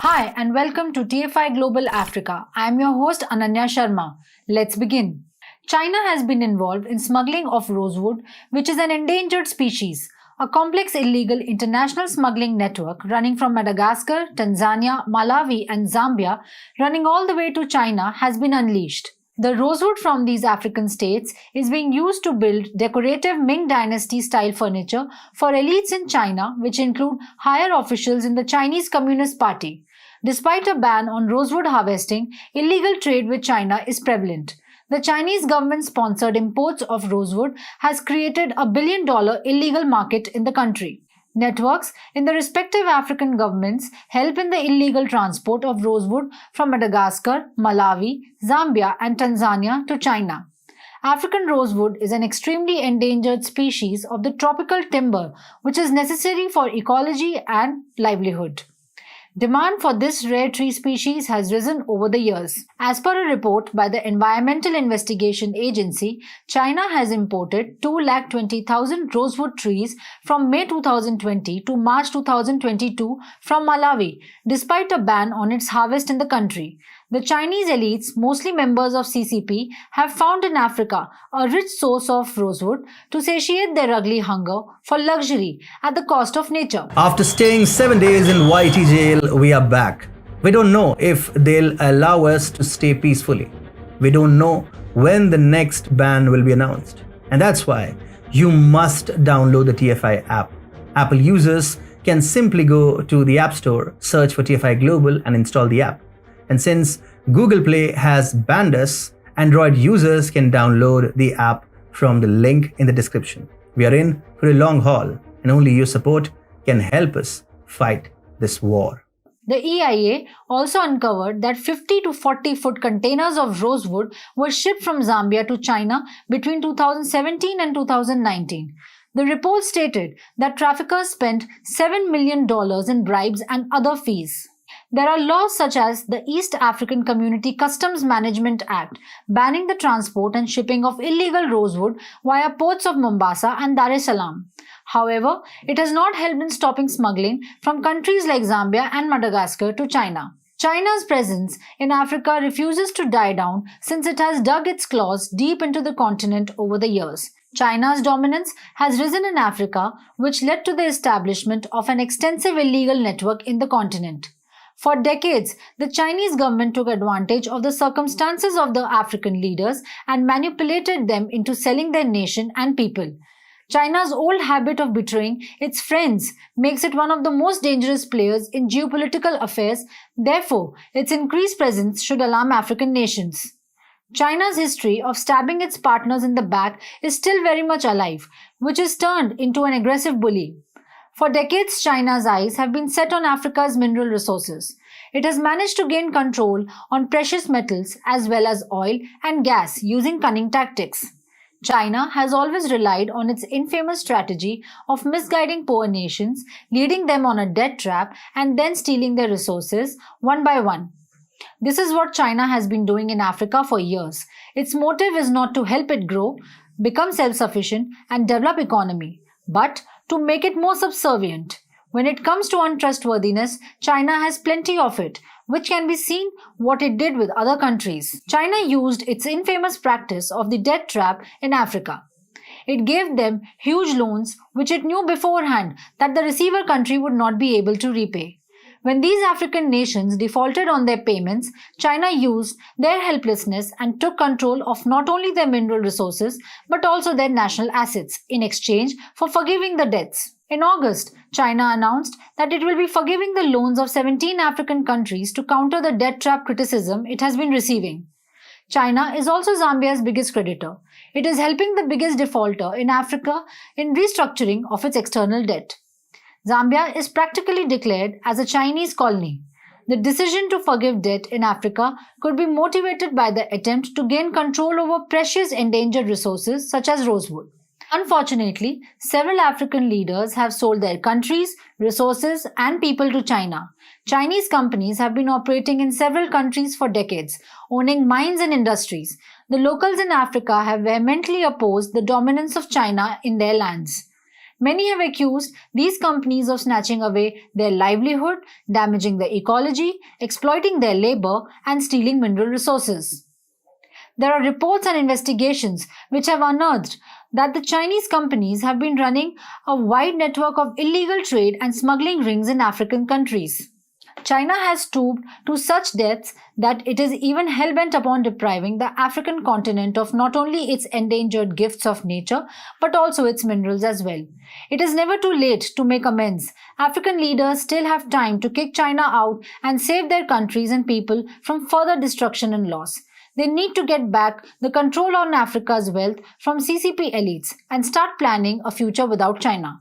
Hi and welcome to TFI Global Africa. I am your host Ananya Sharma. Let's begin. China has been involved in smuggling of rosewood, which is an endangered species. A complex illegal international smuggling network running from Madagascar, Tanzania, Malawi, and Zambia, running all the way to China, has been unleashed. The rosewood from these African states is being used to build decorative Ming Dynasty style furniture for elites in China, which include higher officials in the Chinese Communist Party. Despite a ban on rosewood harvesting, illegal trade with China is prevalent. The Chinese government-sponsored imports of rosewood has created a billion-dollar illegal market in the country. Networks in the respective African governments help in the illegal transport of rosewood from Madagascar, Malawi, Zambia, and Tanzania to China. African rosewood is an extremely endangered species of the tropical timber which is necessary for ecology and livelihood. Demand for this rare tree species has risen over the years. As per a report by the Environmental Investigation Agency, China has imported 220,000 rosewood trees from May 2020 to March 2022 from Malawi, despite a ban on its harvest in the country. The Chinese elites, mostly members of CCP, have found in Africa a rich source of rosewood to satiate their ugly hunger for luxury at the cost of nature. After staying 7 days in YT jail, we are back. We don't know if they'll allow us to stay peacefully. We don't know when the next ban will be announced. And that's why you must download the TFI app. Apple users can simply go to the App Store, search for TFI Global and install the app. And since Google Play has banned us, Android users can download the app from the link in the description. We are in for a long haul, and only your support can help us fight this war. The EIA also uncovered that 50 to 40 foot containers of rosewood were shipped from Zambia to China between 2017 and 2019. The report stated that traffickers spent $7 million in bribes and other fees. There are laws such as the East African Community Customs Management Act banning the transport and shipping of illegal rosewood via ports of Mombasa and Dar es Salaam. However, it has not helped in stopping smuggling from countries like Zambia and Madagascar to China. China's presence in Africa refuses to die down since it has dug its claws deep into the continent over the years. China's dominance has risen in Africa, which led to the establishment of an extensive illegal network in the continent. For decades, the Chinese government took advantage of the circumstances of the African leaders and manipulated them into selling their nation and people. China's old habit of betraying its friends makes it one of the most dangerous players in geopolitical affairs. Therefore, its increased presence should alarm African nations. China's history of stabbing its partners in the back is still very much alive, which is turned into an aggressive bully. For decades, China's eyes have been set on Africa's mineral resources. It has managed to gain control on precious metals as well as oil and gas using cunning tactics. China has always relied on its infamous strategy of misguiding poor nations, leading them on a debt trap and then stealing their resources one by one. This is what China has been doing in Africa for years. Its motive is not to help it grow, become self-sufficient and develop economy, but to make it more subservient. When it comes to untrustworthiness, China has plenty of it, which can be seen what it did with other countries. China used its infamous practice of the debt trap in Africa. It gave them huge loans which it knew beforehand that the receiver country would not be able to repay. When these African nations defaulted on their payments, China used their helplessness and took control of not only their mineral resources but also their national assets in exchange for forgiving the debts. In August, China announced that it will be forgiving the loans of 17 African countries to counter the debt trap criticism it has been receiving. China is also Zambia's biggest creditor. It is helping the biggest defaulter in Africa in restructuring of its external debt. Zambia is practically declared as a Chinese colony. The decision to forgive debt in Africa could be motivated by the attempt to gain control over precious endangered resources such as rosewood. Unfortunately, several African leaders have sold their countries, resources, and people to China. Chinese companies have been operating in several countries for decades, owning mines and industries. The locals in Africa have vehemently opposed the dominance of China in their lands. Many have accused these companies of snatching away their livelihood, damaging the ecology, exploiting their labor, and stealing mineral resources. There are reports and investigations which have unearthed that the Chinese companies have been running a wide network of illegal trade and smuggling rings in African countries. China has stooped to such depths that it is even hell-bent upon depriving the African continent of not only its endangered gifts of nature, but also its minerals as well. It is never too late to make amends. African leaders still have time to kick China out and save their countries and people from further destruction and loss. They need to get back the control on Africa's wealth from CCP elites and start planning a future without China.